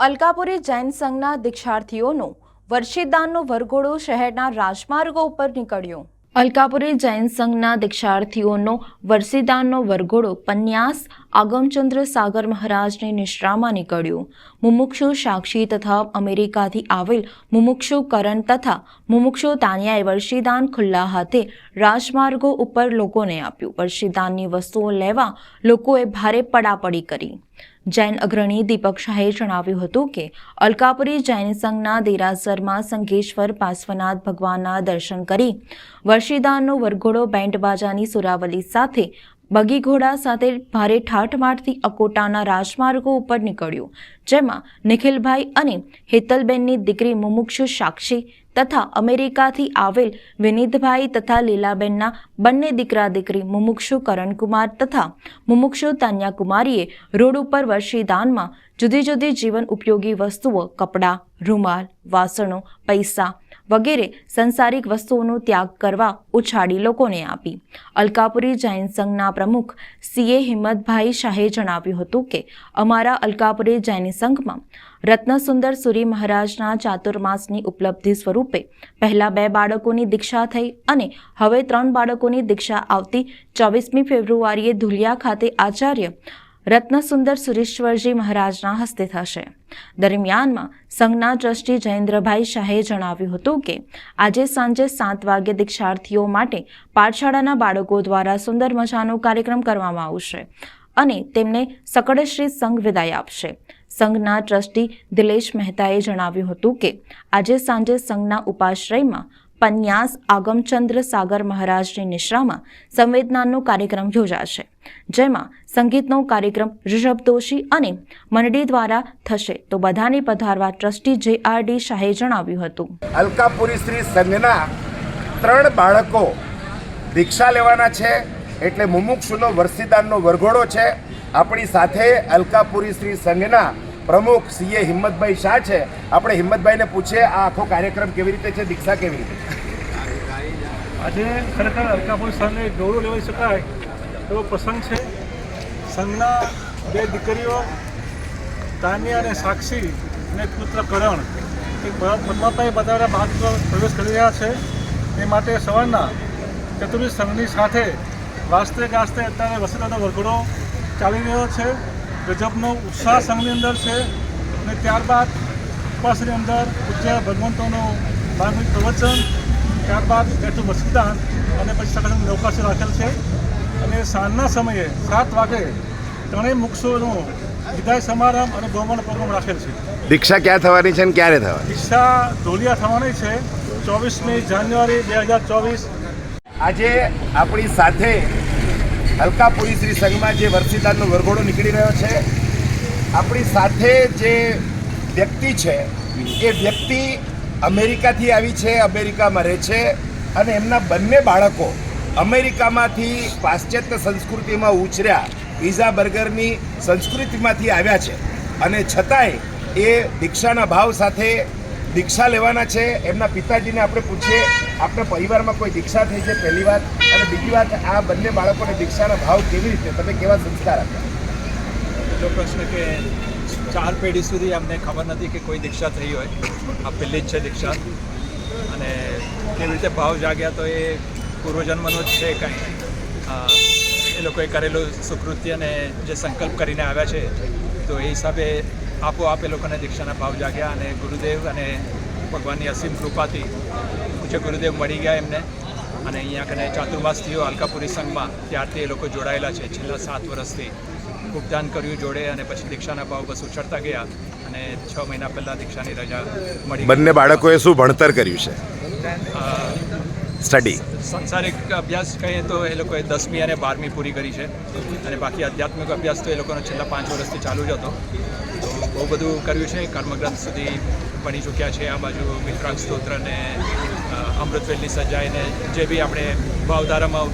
અલકાપુરી જૈન સંઘના દીક્ષાર્થીઓનો વર્ષીદાનનો વરઘોડો શહેરના રાજમાર્ગો ઉપર નીકળ્યો। અલકાપુરી જૈન સંઘના દીક્ષાર્થીઓનો વર્ષીદાનનો વરઘોડો પન્યાસ આગમચંદ્ર સાગર મહારાજની નિશ્રામાં નીકળ્યો। મુમુક્ષુ સાક્ષી તથા અમેરિકાથી આવેલ મુમુક્ષુ કરણ તથા મુમુક્ષુ તાનિયાએ વર્ષીદાન ખુલ્લા હાથે રાજમાર્ગો ઉપર લોકોને આપ્યું। વર્ષીદાનની વસ્તુઓ લેવા લોકોએ ભારે પડાપડી કરી। જૈન અગ્રણી દીપક શાહે જણાવ્યું હતું કે અલકાપુરી જૈન સંઘના દેરાસરમાં સંઘેશ્વર પાર્શ્વનાથ ભગવાનના દર્શન કરી વર્ષીદાનનો વરઘોડો બેન્ડ બાજાની સુરાવલી સાથે બગી ઘોડા સાથે ભારે ઠાઠમાઠથી અકોટાના રાજમાર્ગો ઉપર નીકળ્યો, જેમાં નિખિલભાઈ અને હેતલબેનની દીકરી મુમુક્ષુ સાક્ષી તથા અમેરિકાથી આવેલ વિનીતભાઈ તથા લીલાબેનના બંને દીકરા દીકરી મુમુક્ષુ કરણકુમાર તથા મુમુક્ષુ તાન્યાકુમારીએ રોડ ઉપર વર્ષીદાનમાં જુદી જુદી જીવન ઉપયોગી વસ્તુઓ, કપડાં, રૂમાલ, વાસણો, પૈસા વગેરે સંસારિક વસ્તુઓનો ત્યાગ કરવા ઉછાળી લોકોને આપી। અલકાપુરી જૈન સંઘના પ્રમુખ સીએ હિંમતભાઈ શાહે જણાવ્યું હતું કે અમારા અલકાપુરી જૈન સંઘમાં રત્નસુંદર સુરી મહારાજના ચાતુર્માસની ઉપલબ્ધિ સ્વરૂપે પહેલા 2 બાળકોની દીક્ષા થઈ અને હવે 3 બાળકોની દીક્ષા આવતી 24મી ફેબ્રુઆરીએ ધુલિયા ખાતે આચાર્ય રત્નસુંદર સુરેશ્વરજી મહારાજના હસ્તે થશે। દરમિયાનમાં સંઘના ટ્રસ્ટી જયેન્દ્રભાઈ શાહે જણાવ્યું હતું કે આજે સાંજે 7 વાગ્યે દીક્ષાર્થીઓ માટે પાઠશાળાના બાળકો દ્વારા સુંદર મજાનો કાર્યક્રમ કરવામાં આવશે અને તેમને સકળશ્રી સંઘ વિદાય આપશે। સંઘના ટ્રસ્ટી દિલેશ મહેતાએ જણાવ્યું હતું કે આજે સાંજે સંઘના ઉપાશ્રયમાં પન્યાસ આગમચંદ્ર સાગર મહારાજની નિશ્રામાં સંવેદનાનો કાર્યક્રમ યોજાશે, જેમાં સંગીતનો કાર્યક્રમ ઋષભ દોશી અને મંડળી દ્વારા થશે, તો બધાને પધારવા ટ્રસ્ટી JRD શાહે જણાવ્યું હતું। અલકાપુરી શ્રી સંઘના 3 બાળકો દીક્ષા લેવાના છે, એટલે મુમુક્ષુનો વર્ષીદાનનો વરઘોડો છે। આપણી સાથે અલકાપુરી શ્રી સંઘના પ્રમુખ સીએ હિંમતભાઈ શાહ છે। આપણે હિંમતભાઈને પૂછીએ આ આખો કાર્યક્રમ કેવી રીતે છે, દીક્ષા કેવી રીતે? આજે ખરેખર અલકાપુરી સંઘને ગૌરવ લેવાઈ શકાય એવો પ્રસંગ છે। સંઘના 2 દીકરીઓ તાનિયા અને સાક્ષી અને પુત્ર કરણ એક પરમાત્માએ બતાવેલા માર્ગ પર પ્રવેશ કરી રહ્યા છે। એ માટે સવારના ચતુર્થી સંઘની સાથે વાસ્તે ગાસ્તે અત્યારે વર્ષીદાનનો વરઘોડો ચાલી રહ્યો છે। ગજબનો ઉત્સાહ સંઘની અંદર છે અને ત્યારબાદ ઉપવાસની અંદર પૂજ્ય ભગવંતોનું ધાર્મિક પ્રવચન, ત્યારબાદ બેઠું વર્ષીદાન અને પછી સકળ નૌકાશી રાખેલ છે અને સાંજના સમયે 7 વાગે 3 મુક્ષોનું વિદાય સમારંભ અને ગૌમાનો પ્રોગ્રામ રાખેલ છે। દીક્ષા ક્યાં થવાની છે અને ક્યારે થવાની? દીક્ષા ધોલિયા થવાની છે 24મી જાન્યુઆરી 2024। આજે આપણી સાથે અલકાપુરી શ્રી સંઘમાં જે વર્ષીદાનનો વરઘોડો નીકળી રહ્યો છે, આપણી સાથે જે વ્યક્તિ છે એ વ્યક્તિ અમેરિકાથી આવી છે, અમેરિકામાં રહે છે અને એમના બંને બાળકો અમેરિકામાંથી પાશ્ચાત્ય સંસ્કૃતિમાં ઉછર્યા, પીઝા બર્ગરની સંસ્કૃતિમાંથી આવ્યા છે અને છતાંય એ દીક્ષાના ભાવ સાથે દીક્ષા લેવાના છે। એમના પિતાજીને આપણે પૂછીએ, આપણા પરિવારમાં કોઈ દીક્ષા થઈ છે પહેલી વાત, અને બીજી વાત આ બંને બાળકોને દીક્ષાના ભાવ કેવી રીતે, તમે કેવા સંસ્કાર આપ્યા? પહેલો પ્રશ્ન કે 4 પેઢી સુધી અમને ખબર નથી કે કોઈ દીક્ષા થઈ હોય, આ પહેલી જ છે દીક્ષા અને કેવી રીતે ભાવ જાગ્યા તો એ પૂર્વજન્મનો જ છે। કંઈ એ લોકોએ કરેલું સુકૃત્ય અને જે સંકલ્પ કરીને આવ્યા છે તો એ હિસાબે આપોઆપ એ લોકોને દીક્ષાના ભાવ જાગ્યા અને ગુરુદેવ અને ભગવાનની અસીમ કૃપાથી પૂજ્ય ગુરુદેવ મળી ગયા એમને અને અહીંયા કને ચાતુર્માસ થયો અલકાપુરી સંઘમાં, ત્યારથી એ લોકો જોડાયેલા છે। છેલ્લા 7 વર્ષથી ઉપદાન કર્યું જોડે અને પછી દીક્ષાના ભાવ બસ ઉછળતા ગયા અને 6 મહિના પહેલાં દીક્ષાની રજા મળી। બંને બાળકોએ શું ભણતર કર્યું છે? સ્ટડી સંસારિક અભ્યાસ કહીએ તો એ લોકોએ 10મી અને 12મી પૂરી કરી છે અને બાકી આધ્યાત્મિક અભ્યાસ તો એ લોકોનો છેલ્લા 5 વર્ષથી ચાલુ જ હતો। તો બહુ બધું કર્યું છે, કર્મગ્રંથ સુધી ભણી ચૂક્યા છે। આ બાજુ વિતરાગ સ્તોત્ર ને અમૃતવેલની સજાઈ ને જે બી આપણે ભાવધારામાં